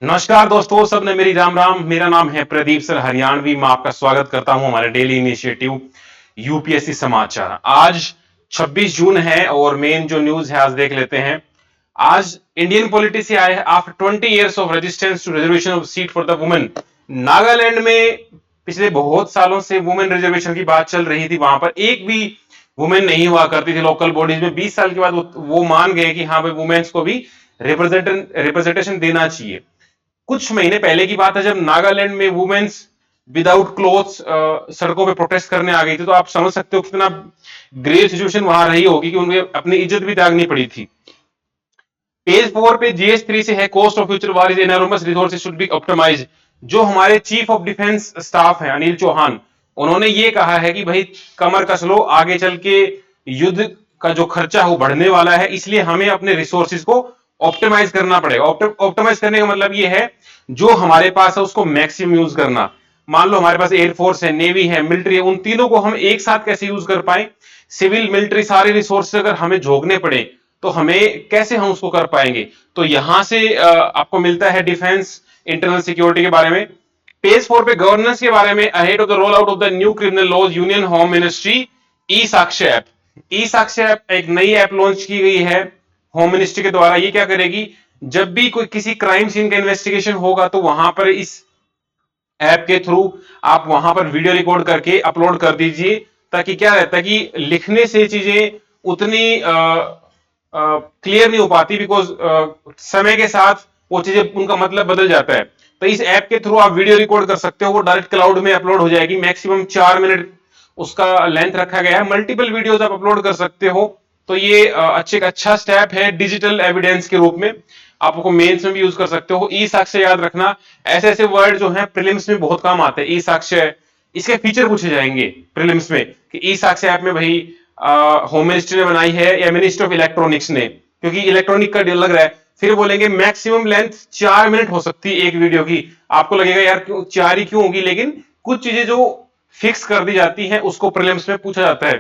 नमस्कार दोस्तों, सबने मेरी राम राम। मेरा नाम है प्रदीप सर हरियाणवी। मैं आपका स्वागत करता हूं हमारे डेली इनिशिएटिव यूपीएससी समाचार। आज 26 जून है और मेन जो न्यूज है आज देख लेते हैं। आज इंडियन पॉलिटी से आए after 20 years of resistance to reservation of seat for the women. Nagaland में पिछले बहुत सालों से वुमेन रिजर्वेशन की बात चल रही थी। वहां पर एक भी वुमेन नहीं हुआ करती थी लोकल बॉडीज में। 20 साल के बाद वो मान गए कि हाँ भाई, वुमेन्स को भी रिप्रेजेंटेशन देना चाहिए। कुछ महीने पहले की बात है जब नागालैंड में वुमेन्स विदाउट क्लोथ्स सड़कों पे प्रोटेस्ट करने आ गई थी। तो आप समझ सकते हो कितना ग्रेव सिचुएशन वहां रही होगी कि उन्हें अपनी इज्जत भी त्यागनी पड़ी थी। पेज 4 पे जीएस 3 से है, cost of future war is enormous, resources should be optimise. जो हमारे चीफ ऑफ डिफेंस स्टाफ है अनिल चौहान, उन्होंने ये कहा है कि भाई कमर कस लो, आगे चल के युद्ध का जो खर्चा है वो बढ़ने वाला है, इसलिए हमें अपने रिसोर्सेज को ऑप्टिमाइज करना पड़ेगा। ऑप्टिमाइज करने का मतलब ये है जो हमारे पास है उसको मैक्सिमम यूज करना। मान लो हमारे पास एयरफोर्स है, नेवी है, मिलिट्री है, उन तीनों को हम एक साथ कैसे यूज कर पाए। सिविल मिलिट्री सारे रिसोर्स अगर हमें झोंकने पड़े तो हमें कैसे हम उसको कर पाएंगे। तो यहां से आपको मिलता है डिफेंस इंटरनल सिक्योरिटी के बारे में। पेज 4 पे गवर्नेंस के बारे में, ahead of the roll out of the new criminal laws union home ministry e Sakshya app. E Sakshya app एक नई ऐप लॉन्च की गई है होम मिनिस्ट्री के द्वारा। ये क्या करेगी, जब भी कोई किसी क्राइम सीन का इन्वेस्टिगेशन होगा तो वहां पर इस ऐप के थ्रू आप वहां पर वीडियो रिकॉर्ड करके अपलोड कर दीजिए, ताकि क्या रहता है कि लिखने से चीजें उतनी क्लियर नहीं हो पाती, बिकॉज समय के साथ वो चीजें उनका मतलब बदल जाता है। तो इस ऐप के थ्रू आप वीडियो रिकॉर्ड कर सकते हो, वो डायरेक्ट क्लाउड में अपलोड हो जाएगी। मैक्सिमम 4 मिनट उसका लेंथ रखा गया है, मल्टीपल वीडियोस आप अपलोड कर सकते हो। तो ये अच्छा स्टेप है डिजिटल एविडेंस के रूप में। आपको मेंस में भी यूज कर सकते हो। ई साक्ष्य याद रखना, ऐसे ऐसे वर्ड जो है प्रीलिम्स में बहुत काम आते हैं। ई साक्ष्य, इसके फीचर पूछे जाएंगे प्रीलिम्स में कि ई साक्ष्य ऐप में भाई होम मिनिस्ट्री ने बनाई है या मिनिस्ट्री ऑफ इलेक्ट्रॉनिक्स ने, क्योंकि इलेक्ट्रॉनिक का लग रहा है। फिर बोलेंगे मैक्सिमम लेंथ 4 मिनट हो सकती है एक वीडियो की। आपको लगेगा यार क्यों 4 ही क्यों होगी, लेकिन कुछ चीजें जो फिक्स कर दी जाती हैं उसको प्रीलिम्स में पूछा जाता है।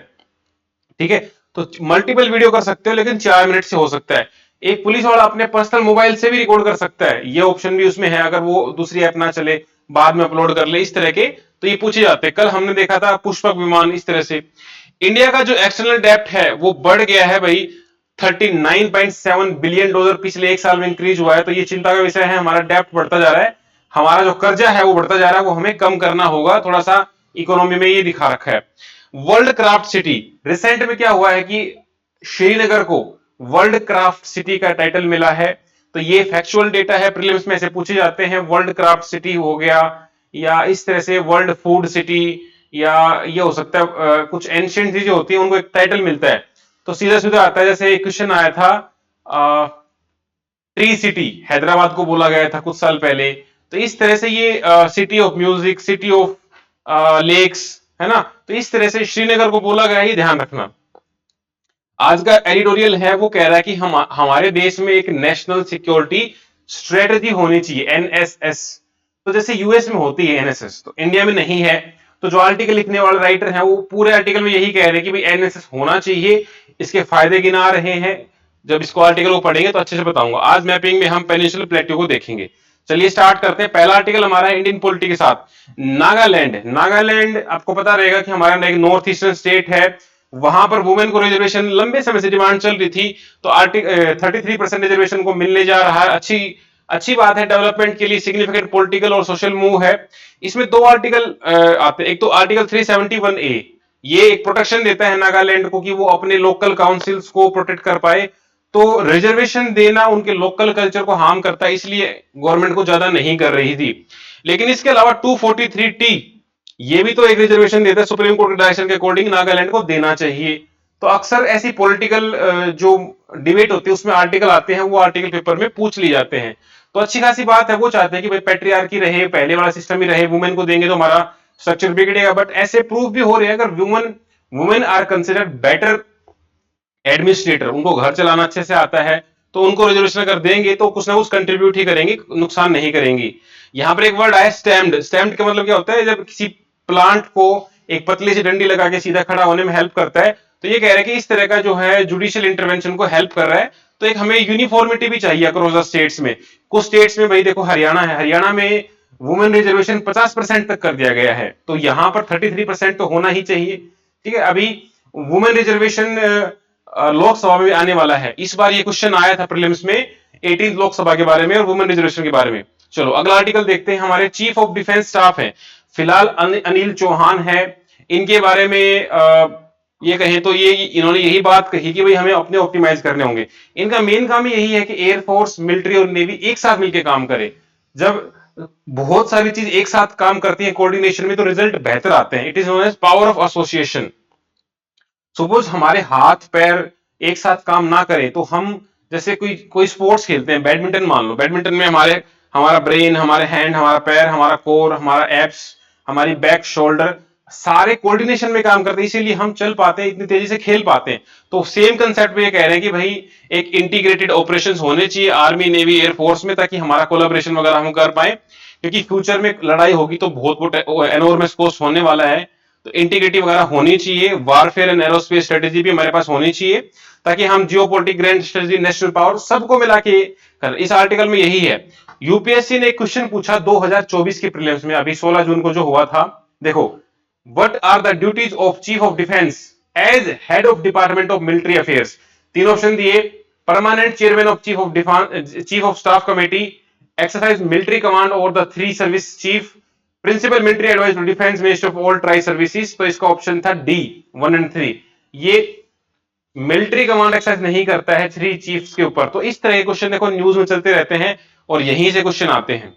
ठीक है, तो मल्टीपल वीडियो कर सकते हो, लेकिन 4 मिनट से हो सकता है। एक पुलिस वाला अपने पर्सनल मोबाइल से भी रिकॉर्ड कर सकता है, ये ऑप्शन भी उसमें है, अगर वो दूसरी ऐप ना चले बाद में अपलोड कर ले इस तरह के। तो ये पूछे जाते हैं। कल हमने देखा था पुष्पक विमान इस तरह से। इंडिया का जो एक्सटर्नल डेप्ट है वो बढ़ गया है भाई, $39.7 बिलियन पिछले एक साल में इंक्रीज हुआ है। तो ये चिंता का विषय है, हमारा डेप्ट बढ़ता जा रहा है, हमारा जो कर्जा है वो बढ़ता जा रहा है, वो हमें कम करना होगा थोड़ा सा। इकोनॉमी में ये दिखा रखा है। वर्ल्ड क्राफ्ट सिटी, रिसेंट में क्या हुआ है कि श्रीनगर को वर्ल्ड क्राफ्ट सिटी का टाइटल मिला है। तो ये फैक्चुअल डेटा है, प्रीलिम्स में ऐसे पूछे जाते हैं। वर्ल्ड क्राफ्ट सिटी हो गया, या इस तरह से वर्ल्ड फूड सिटी, या ये हो सकता है कुछ एंशिएंट चीजें होती है उनको एक टाइटल मिलता है। तो सीधा सीधा आता है, जैसे एक क्वेश्चन आया था ट्री सिटी हैदराबाद को बोला गया था कुछ साल पहले। तो इस तरह से ये city of music, city of lakes, है ना। तो इस तरह से श्रीनगर को बोला गया है, ये ध्यान रखना। आज का एडिटोरियल है वो कह रहा है कि हमारे देश में एक नेशनल सिक्योरिटी स्ट्रेटजी होनी चाहिए, एनएसएस। तो जैसे यूएस में होती है एनएसएस, तो इंडिया में नहीं है। तो जो आर्टिकल लिखने वाले राइटर हैं वो पूरे आर्टिकल में यही कह रहे हैं कि भाई एनएसएस होना चाहिए, इसके फायदे गिना रहे हैं। जब इसको आर्टिकल को पढ़ेंगे तो अच्छे से बताऊंगा। आज मैपिंग में हम पेनिनसुलर प्लेट्यू को देखेंगे। चलिए स्टार्ट करते हैं। पहला आर्टिकल हमारा है इंडियन पॉलिटी के साथ। नागालैंड, नागालैंड आपको पता रहेगा कि हमारा एक नॉर्थ ईस्टर्न स्टेट है। वहां पर वुमेन को रिजर्वेशन लंबे समय से डिमांड चल रही थी, तो आर्टिकल 33% रिजर्वेशन को मिलने जा रहा है। अच्छी अच्छी बात है, डेवलपमेंट के लिए सिग्निफिकेंट पॉलिटिकल और सोशल मूव है। इसमें दो आर्टिकल आते हैं। एक तो आर्टिकल 371A, ये एक प्रोटेक्शन देता है नागालैंड को कि वो अपने लोकल काउंसिल्स को प्रोटेक्ट कर पाए। तो रिजर्वेशन देना उनके लोकल कल्चर को हार्म करता है, इसलिए गवर्नमेंट को ज्यादा नहीं कर रही थी। लेकिन इसके अलावा 243T, ये भी तो एक रिजर्वेशन देता है, सुप्रीम कोर्ट के डायरेक्शन के अकॉर्डिंग नागालैंड को देना चाहिए। तो अक्सर ऐसी पॉलिटिकल जो डिबेट होती है उसमें आर्टिकल आते हैं, वो आर्टिकल पेपर में पूछ लिए जाते हैं। तो अच्छी खासी बात है, वो चाहते हैं कि भाई पैट्रियार्की रहे, पहले वाला सिस्टम ही रहे, वुमेन को देंगे तो हमारा स्ट्रक्चर बिगड़ेगा। बट ऐसे प्रूफ भी हो रहे हैं, अगर women women are considered better administrator, उनको घर चलाना अच्छे से आता है, तो उनको रिजर्वेशन अगर देंगे तो कुछ ना कुछ कंट्रीब्यूट ही करेंगे, नुकसान नहीं करेंगी। यहां पर एक वर्ड आया स्टैम्ड। स्टैम्ड का मतलब क्या होता है, जब किसी प्लांट को एक पतली सी डंडी लगा के सीधा खड़ा होने में हेल्प करता है। तो ये कह रहे हैं कि इस तरह का जो है जुडिशियल इंटरवेंशन को हेल्प कर रहा है। तो एक हमें यूनिफॉर्मिटी भी चाहिए अक्रॉस द स्टेट्स में। कुछ स्टेट्स में भाई देखो हरियाणा है, हरियाणा में वुमेन रिजर्वेशन 50% तक कर दिया गया है, तो यहां पर 33% तो होना ही चाहिए। ठीक है, अभी वुमेन रिजर्वेशन लोकसभा में आने वाला है, इस बार ये क्वेश्चन आया था प्रीलिम्स में 18 लोकसभा के बारे में और वुमेन रिजर्वेशन के बारे में। चलो अगला आर्टिकल देखते हैं, हमारे चीफ ऑफ डिफेंस स्टाफ है फिलहाल अनिल चौहान है। इनके बारे में ये कहें तो ये इन्होंने यही बात कही कि भाई हमें अपने ऑप्टिमाइज करने होंगे। इनका मेन काम यही है कि एयरफोर्स, मिलिट्री और नेवी एक साथ मिलकर काम करे। जब बहुत सारी चीज एक साथ काम करती हैं कोऑर्डिनेशन में, तो रिजल्ट बेहतर आते हैं। It is known as power of association. Suppose हमारे हाथ पैर एक साथ काम ना करें तो हम, जैसे कोई कोई स्पोर्ट्स खेलते हैं, बैडमिंटन मान लो, बैडमिंटन में हमारा ब्रेन, हमारे हैंड, हमारा पैर, हमारा कोर, हमारा एब्स, हमारी बैक, शोल्डर, सारे कोऑर्डिनेशन में काम करते हैं, इसीलिए हम चल पाते हैं, इतनी तेजी से खेल पाते हैं। तो सेम कंसेप्ट पे ये कह रहे हैं कि भाई एक इंटीग्रेटेड ऑपरेशंस होने चाहिए आर्मी, नेवी, एयरफोर्स में, ताकि हमारा कोलैबोरेशन वगैरह हम कर पाए, क्योंकि फ्यूचर में लड़ाई होगी तो बहुत एनोर्मस कॉस्ट होने वाला है। तो इंटीग्रिटी वगैरह होनी चाहिए, वारफेयर एंड एरोस्पेस स्ट्रेटेजी भी हमारे पास होनी चाहिए, ताकि हम geopolitic, grand strategy, national power सबको मिला के कर। इस आर्टिकल में यही है। यूपीएससी ने एक क्वेश्चन पूछा 2024 के प्रीलिम्स में, अभी 16 जून को जो हुआ था। देखो, what are the duties of chief of defence as head of department of military affairs. तीन ऑप्शन दिए, permanent chairman of chief of staff committee, exercise military command और the 3 service chief, principal military adviser to defence minister of all tri services. तो इसका option था D, 1 और 3। ये military command exercise नहीं करता है 3 चीफ्स के ऊपर। तो इस तरह के क्वेश्चन देखो न्यूज में चलते रहते हैं और यहीं से क्वेश्चन आते हैं।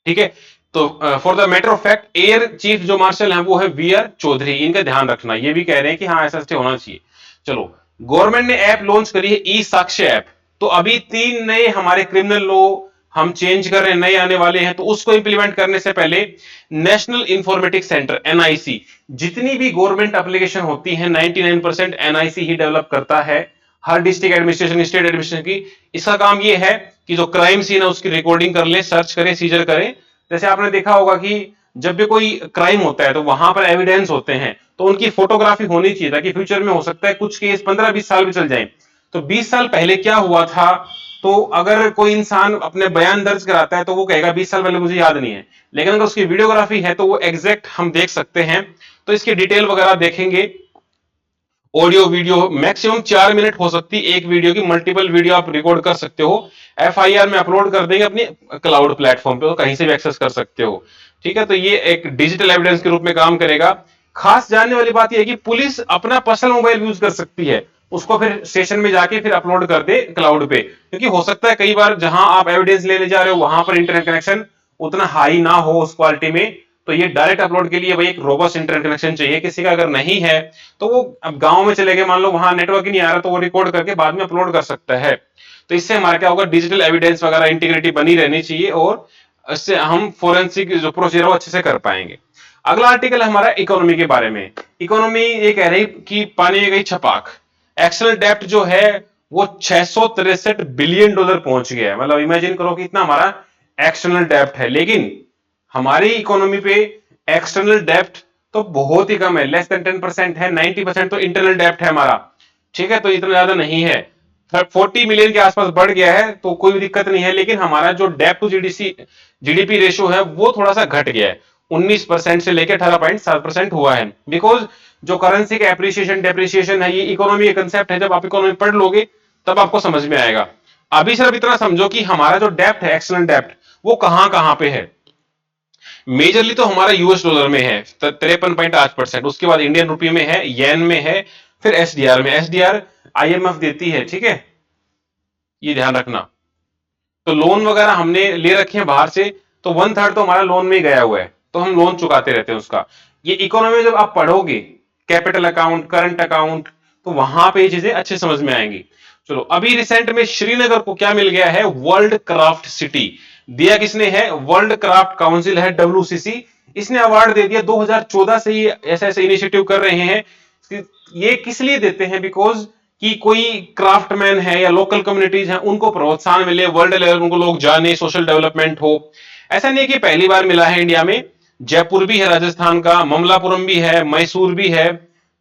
ठीक है, तो for the matter of fact air chief जो मार्शल है वो है वी आर चौधरी, इनका ध्यान रखना। ये भी कह रहे हैं कि हाँ ऐसा होना चाहिए। चलो, गवर्नमेंट ने ऐप लॉन्च करी है ई साक्ष्य ऐप। तो अभी 3 नए हमारे क्रिमिनल लॉ हम चेंज कर रहे हैं, नए आने वाले हैं, तो उसको इंप्लीमेंट करने से पहले नेशनल इंफॉर्मेटिक्स सेंटर एनआईसी, जितनी भी गवर्नमेंट एप्लीकेशन होती है 99% एनआईसी ही डेवलप करता है। हर डिस्ट्रिक्ट एडमिनिस्ट्रेशन, स्टेट एडमिनिस्ट्रेशन की इसका काम ये है कि जो क्राइम सीन है उसकी रिकॉर्डिंग कर ले, सर्च करे, सीजर करे। जैसे आपने देखा होगा कि जब भी कोई क्राइम होता है तो वहां पर एविडेंस होते हैं, तो उनकी फोटोग्राफी होनी चाहिए, ताकि फ्यूचर में हो सकता है कुछ केस 15-20 साल भी चल जाए। तो 20 साल पहले क्या हुआ था, तो अगर कोई इंसान अपने बयान दर्ज कराता है तो वो कहेगा 20 साल पहले मुझे याद नहीं है, लेकिन अगर उसकी वीडियोग्राफी है तो वो एग्जैक्ट हम देख सकते हैं। तो इसकी डिटेल वगैरह देखेंगे। ऑडियो वीडियो मैक्सिमम 4 मिनट हो सकती है एक वीडियो की, मल्टीपल वीडियो आप रिकॉर्ड कर सकते हो, एफआईआर में अपलोड कर देंगे अपनी क्लाउड प्लेटफॉर्म पे, तो कहीं से भी एक्सेस कर सकते हो। ठीक है, तो ये एक डिजिटल एविडेंस के रूप में काम करेगा। खास जानने वाली बात यह है कि पुलिस अपना पर्सनल मोबाइल यूज कर सकती है, उसको फिर स्टेशन में जाके फिर अपलोड कर दे क्लाउड पे, क्योंकि हो सकता है कई बार जहां आप एविडेंस लेने जा रहे हो वहां पर इंटरनेट कनेक्शन उतना हाई ना हो उस क्वालिटी में, तो ये डायरेक्ट अपलोड के लिए भाई एक रोबस्ट इंटरनेट कनेक्शन चाहिए। किसी का अगर नहीं है तो वो अब गांव में चले गए, मान लो वहां नेटवर्क ही नहीं आ रहा, तो वो रिकॉर्ड करके बाद में अपलोड कर सकता है। तो इससे हमारा क्या होगा, डिजिटल एविडेंस वगैरह इंटीग्रिटी बनी रहनी चाहिए और इससे हम फोरेंसिक जो प्रोसीजर है अच्छे से कर पाएंगे। अगला आर्टिकल है हमारा इकोनॉमी के बारे में। इकोनॉमी ये कह रही कि पानी में गई छपाक, एक्सटर्नल डेप्ट जो है वो 663 बिलियन डॉलर पहुंच गया है। मतलब इमेजिन करो कि इतना हमारा एक्सटर्नल डेप्ट है, लेकिन हमारी इकोनॉमी पे एक्सटर्नल डेप्ट तो बहुत ही कम है, लेस देन 10% है। 90% तो इंटरनल डेप्ट है हमारा। ठीक है, तो इतना ज्यादा नहीं है, 40 मिलियन के आसपास बढ़ गया है, तो कोई दिक्कत नहीं है। लेकिन हमारा जो डेप्ट टू जीडीपी रेशियो है वो थोड़ा सा घट गया है, 19% से लेकर 18.7% हुआ है। बिकॉज जो करेंसी का एप्रिसिएशन डेप्रिसिएशन है, ये इकोनॉमी का कंसेप्ट है, जब आप इकोनॉमी पढ़ लोगे तब आपको समझ में आएगा। अभी सिर्फ इतना समझो कि हमारा जो डेप्ट है, एक्सटर्नल डेप्ट, वो कहां कहां पे है। मेजरली तो हमारा यूएस डॉलर में है 53.8%, उसके बाद इंडियन रुपये में है, येन में है, फिर एसडीआर में। एसडीआर आईएमएफ देती है, ठीक है, ये ध्यान रखना। तो लोन वगैरह हमने ले रखे हैं बाहर से, तो 1/3 तो हमारा लोन में ही गया हुआ है, तो हम लोन चुकाते रहते हैं उसका। ये इकोनॉमी में जब आप पढ़ोगे कैपिटल अकाउंट, करंट अकाउंट, तो वहां पे ये चीजें अच्छे समझ में आएंगी। चलो, अभी रिसेंट में श्रीनगर को क्या मिल गया है, वर्ल्ड क्राफ्ट सिटी दिया किसने है, वर्ल्ड क्राफ्ट काउंसिल है, WCC, इसने अवार्ड दे दिया। 2014 से ये ऐसे ऐसे इनिशिएटिव कर रहे हैं। ये किस लिए देते हैं, बिकॉज कि कोई क्राफ्टमैन है या लोकल कम्युनिटीज हैं उनको प्रोत्साहन मिले, वर्ल्ड लेवल उनको लोग जाने, सोशल डेवलपमेंट हो। ऐसा नहीं कि पहली बार मिला है इंडिया में, जयपुर भी है राजस्थान का, ममलापुरम भी है, मैसूर भी है।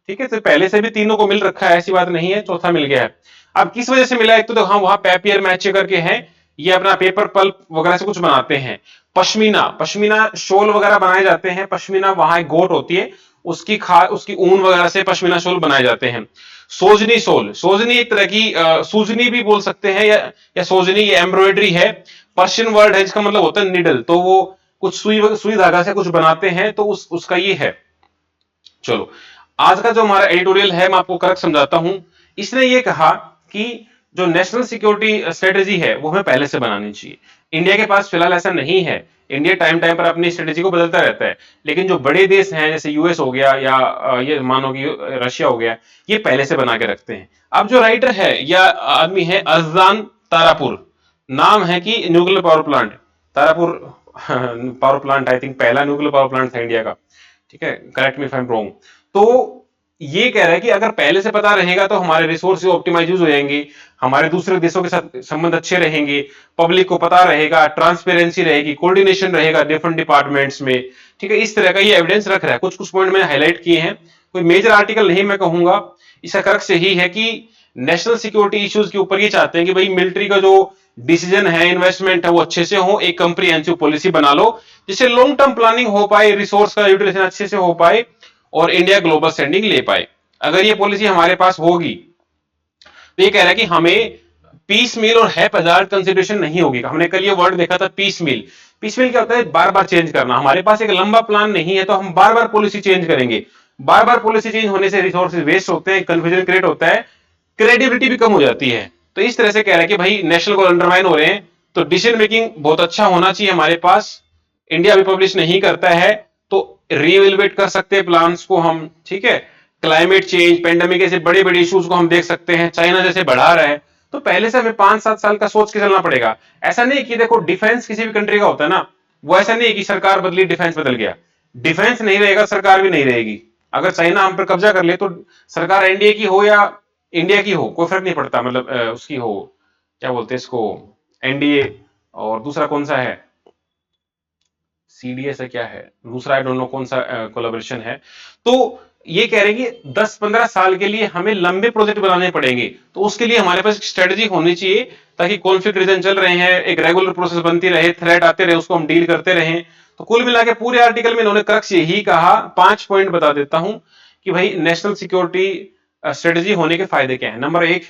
ठीक है, तो पहले से भी तीनों को मिल रखा है, ऐसी बात नहीं है, चौथा मिल गया है। अब किस वजह से मिला, एक तो हाँ वहां पेपियर मैचे करके है, ये अपना पेपर पल्प वगैरह से कुछ बनाते हैं। पश्मीना, पश्मीना शॉल वगैरह बनाए जाते हैं। पश्मीना वहां एक गोट होती है, उसकी ऊन वगैरह से पश्मीना शॉल बनाए जाते हैं। सोजनी शॉल, सोजनी एक तरह की सूजनी भी बोल सकते हैं, या सोजनी, ये एम्ब्रॉयडरी है, पर्शियन वर्ड है जिसका मतलब होता है निडल। तो वो कुछ सुई सुई धागा से कुछ बनाते हैं, तो उसका ये है। चलो, आज का जो हमारा एडिटोरियल है मैं आपको करेक्ट समझाता हूं। इसने ये कहा कि जो नेशनल सिक्योरिटी स्ट्रेटेजी है वो हमें पहले से बनानी चाहिए। इंडिया के पास फिलहाल ऐसा नहीं है। इंडिया टाइम टाइम पर अपनी स्ट्रेटेजी को बदलता रहता है, लेकिन जो बड़े देश हैं जैसे यूएस हो गया, या ये मानो कि रशिया हो गया, ये पहले से बना के रखते हैं। अब जो राइटर है या आदमी है अजदान तारापुर, नाम है कि nuclear power plant Tarapur power plant, I think पहला न्यूक्लियर पावर प्लांट था इंडिया का, ठीक है, correct me if I am wrong. तो ये कह रहा है कि अगर पहले से पता रहेगा तो हमारे रिसोर्स ऑप्टिमाइज हो जाएंगे, हमारे दूसरे देशों के साथ संबंध अच्छे रहेंगे, पब्लिक को पता रहेगा, ट्रांसपेरेंसी रहेगी, कोऑर्डिनेशन रहेगा डिफरेंट डिपार्टमेंट्स में, ठीक है। इस तरह का ये एविडेंस रख रहा है। कुछ कुछ पॉइंट मैंने हाईलाइट किए हैं, कोई मेजर आर्टिकल नहीं मैं कहूंगा। इसका कर्क से ही है कि नेशनल सिक्योरिटी इश्यूज के ऊपर ये चाहते हैं कि भाई मिलिट्री का जो डिसीजन है, इन्वेस्टमेंट है, वो अच्छे से हो, एक कंप्रिहेंसिव पॉलिसी बना लो जिससे लॉन्ग टर्म प्लानिंग हो पाए, रिसोर्स का यूटिलाइजेशन अच्छे से हो पाए और इंडिया ग्लोबल स्टैंडिंग ले पाए। अगर ये पॉलिसी हमारे पास होगी तो ये कह रहा है कि हमें पीस मील और हैप हजार्ड कंसिडरेशन नहीं होगी। हमने कल ये वर्ड देखा था पीस मील। पीस मील क्या होता है, बार बार चेंज करना। हमारे पास एक लंबा प्लान नहीं है तो हम बार बार पॉलिसी चेंज करेंगे। बार बार पॉलिसी चेंज होने से रिसोर्सेज वेस्ट होते हैं, कंफ्यूजन क्रिएट होता है, क्रेडिबिलिटी भी कम हो जाती है। तो इस तरह से कह रहा है कि भाई नेशनल गोल अंडरमाइन हो रहे हैं, तो डिसीजन मेकिंग बहुत अच्छा होना चाहिए हमारे पास। इंडिया भी पब्लिश नहीं करता है तो रीएवेलुएट कर सकते हैं प्लान्स को हम, ठीक है। क्लाइमेट चेंज, पेंडेमिक, ऐसे बड़े बड़े इश्यूज को हम देख सकते हैं। चाइना जैसे बढ़ा रहा है तो पहले से हमें 5-7 साल का सोच के चलना पड़ेगा। ऐसा नहीं कि देखो डिफेंस किसी भी कंट्री का होता है ना, वो ऐसा नहीं है कि सरकार बदली डिफेंस बदल गया। डिफेंस नहीं रहेगा, सरकार भी नहीं रहेगी। अगर चाइना हम पर कब्जा कर ले तो सरकार एनडीए की हो या इंडिया की हो, कोई फर्क नहीं पड़ता। मतलब उसकी हो, क्या बोलते हैं इसको, एनडीए, और दूसरा कौन सा है, सीडीएस है क्या है दूसरा, आई डोंट नो कौन सा कोलैबोरेशन है। तो ये कह रहे हैं कि 10-15 साल के लिए हमें लंबे प्रोजेक्ट बनाने पड़ेंगे, तो उसके लिए हमारे पास स्ट्रेटजी होनी चाहिए ताकि कॉन्फ्लिक्ट रीजन चल रहे हैं, एक रेगुलर प्रोसेस बनती रहे, थ्रेट आते रहे, उसको हम डील करते रहें। तो कुल मिला के पूरे आर्टिकल में इन्होंने क्रक्स यही कहा। 5 पॉइंट बता देता हूं कि भाई नेशनल सिक्योरिटी स्ट्रेटजी होने के फायदे क्या है। नंबर 1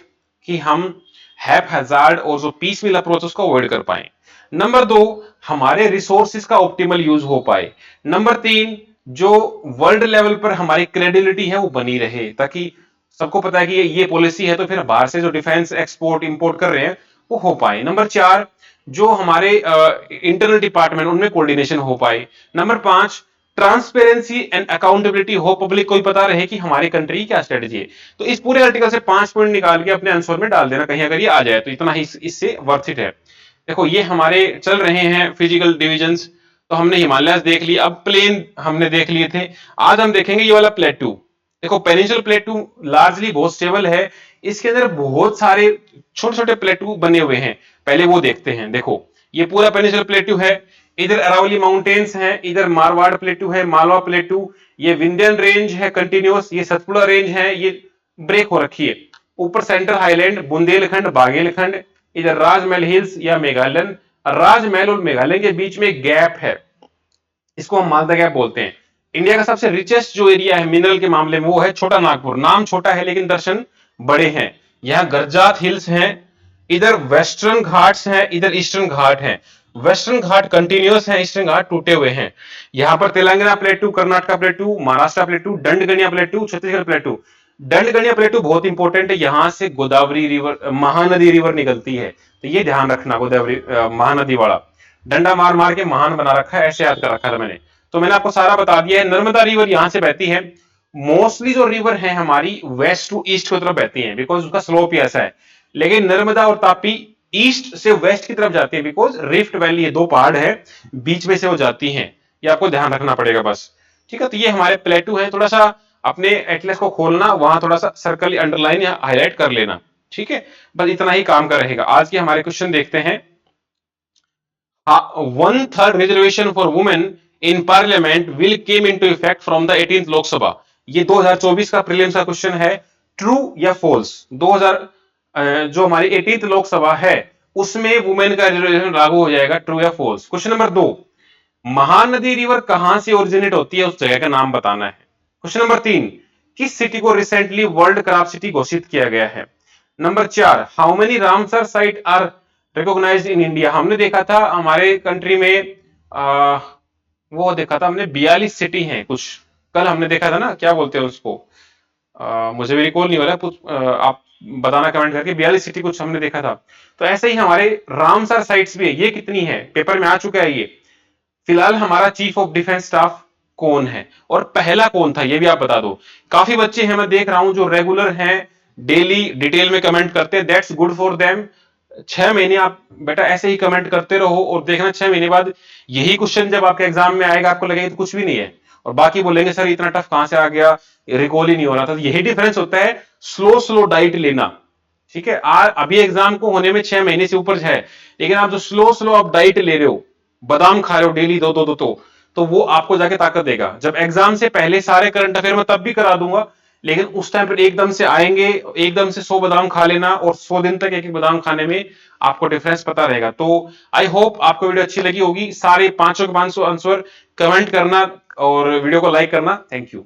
कि हम हैप हैजार्ड और जो पीस मिल अप्रोच उसको अवॉइड कर पाए। नंबर 2, हमारे रिसोर्सेज का ऑप्टिमल यूज हो पाए। नंबर 3, जो वर्ल्ड लेवल पर हमारी क्रेडिबिलिटी है वो बनी रहे, ताकि सबको पता है कि ये पॉलिसी है, तो फिर बाहर से जो डिफेंस एक्सपोर्ट इंपोर्ट कर रहे हैं वो हो पाए। नंबर 4, जो हमारे इंटरनल डिपार्टमेंट उनमें कोऑर्डिनेशन हो पाए। नंबर 5, ट्रांसपेरेंसी एंड अकाउंटेबिलिटी हो, पब्लिक को ही पता रहे कि हमारी कंट्री की क्या स्ट्रेटजी है। तो इस पूरे आर्टिकल से 5 पॉइंट निकाल के अपने आंसर में डाल देना, कहीं अगर ये आ जाए तो इतना ही इससे वर्थ इट है। देखो ये हमारे चल रहे हैं फिजिकल डिविजन्स, तो हमने हिमालयस देख लिया, अब प्लेन हमने देख लिए थे। आज हम देखेंगे ये वाला प्लेटू। देखो पेनिनसुलर प्लेटू लार्जली बहुत स्टेबल है, इसके अंदर बहुत सारे छोटे छोटे प्लेटू बने हुए हैं। पहले वो देखते हैं। देखो ये पूरा पेनिनसुलर प्लेटू है, इधर अरावली माउंटेन्स हैं, इधर मारवाड़ प्लेटू है, मालवा प्लेटू, ये विंध्यन रेंज है कंटिन्यूअस, ये सतपुड़ा रेंज है, ये ब्रेक हो रखी है। ऊपर सेंट्रल हाईलैंड, बुंदेलखंड, बाघेलखंड, इधर राजमहल हिल्स या मेघालय। राजमहल और मेघालय के बीच में एक गैप है, इसको हम मालदा गैप बोलते हैं। इंडिया का सबसे रिचेस्ट जो एरिया है मिनरल के मामले में वो है छोटा नागपुर। नाम छोटा है लेकिन दर्शन बड़े हैं। यहां गरजात हिल्स हैं, इधर वेस्टर्न घाट्स हैं, इधर ईस्टर्न घाट हैं। वेस्टर्न घाट कंटिन्यूअस है, ईस्टर्न घाट टूटे हुए हैं। यहां पर तेलंगाना प्लेटू, कर्नाटका प्लेटू, महाराष्ट्र प्लेटू, दंडगणिया प्लेटू, छत्तीसगढ़ प्लेटू। दंडगणिया प्लेटू बहुत इंपॉर्टेंट है, यहां से गोदावरी रिवर, महानदी रिवर निकलती है, तो ये ध्यान रखना, गोदावरी महानदी वाला डंडा मार मार के महान बना रखा है, ऐसे याद कर रखा था मैंने। तो मैंने आपको सारा बता दिया है। नर्मदा रिवर यहां से बहती है। मोस्टली जो रिवर है हमारी वेस्ट टू ईस्ट की तरफ बहती है, बिकॉज उसका स्लोप ही ऐसा है। लेकिन नर्मदा और तापी ईस्ट से वेस्ट की तरफ जाती है, बिकॉज रिफ्ट वैली है, 2 पहाड़ है बीच में से वो जाती हैं। ये आपको ध्यान रखना पड़ेगा बस, ठीक है। तो ये हमारे प्लेटू है, थोड़ा सा अपने एटलस को खोलना, वहां थोड़ा सा सर्कल अंडरलाइन या हाईलाइट कर लेना, ठीक है। बस इतना ही काम का रहेगा। आज के हमारे क्वेश्चन देखते हैं। 1/3 reservation for women in parliament will came into effect from the 18th Lok Sabha. ये 2024 का प्रीलिम्स का क्वेश्चन है, ट्रू या फॉल्स। जो हमारी 18th लोकसभा है उसमें वुमेन का रिजर्वेशन लागू हो जाएगा, ट्रू या false. Question number 2, Mahanadi river कहां से ओरिजिनेट होती है, उस जगह का नाम बताना है। क्वेश्चन नंबर 3, किस सिटी को रिसेंटली वर्ल्ड क्राफ्ट सिटी घोषित किया गया है। Number 4, how many Ramsar site are recognised in India. हमने देखा था हमारे कंट्री में वो देखा था हमने 42 सिटी हैं कुछ, कल हमने देखा था ना, क्या बोलते हैं उसको, मुझे भी रिकॉल नहीं हो रहा, कुछ आप बताना कमेंट करके, 42 सिटी कुछ हमने देखा था। तो ऐसे ही हमारे रामसर साइट्स भी है, ये कितनी है, पेपर में आ चुका है ये। फिलहाल हमारा चीफ ऑफ डिफेंस स्टाफ कौन है और पहला कौन था, ये भी आप बता दो। काफी बच्चे हैं मैं देख रहा हूं जो रेगुलर हैं, डेली डिटेल में कमेंट करते हैं, दैट्स गुड फॉर देम। 6 महीने आप बेटा ऐसे ही कमेंट करते रहो और देखना 6 महीने बाद यही क्वेश्चन जब आपके एग्जाम में आएगा आपको लगेगा तो कुछ भी नहीं है, और बाकी बोलेंगे सर इतना टफ कहां से आ गया, रिकॉल ही नहीं हो रहा था। यही डिफरेंस होता है स्लो स्लो डाइट लेना। ठीक है, अभी एग्जाम को होने में 6 महीने से ऊपर है, लेकिन आप जो स्लो स्लो आप डाइट ले रहे हो, बादाम खा रहे हो डेली दो दो दो तो वो आपको जाके ताकत देगा। जब एग्जाम से पहले सारे करंट अफेयर में तब भी करा दूंगा, लेकिन उस टाइम पर एकदम से आएंगे, एकदम से 100 बादाम खा लेना और 100 दिन तक एक एक बादाम खाने में आपको डिफरेंस पता रहेगा। तो आई होप आपको वीडियो अच्छी लगी होगी। सारे 500 के 500 आंसर कमेंट करना और वीडियो को लाइक करना। Thank you.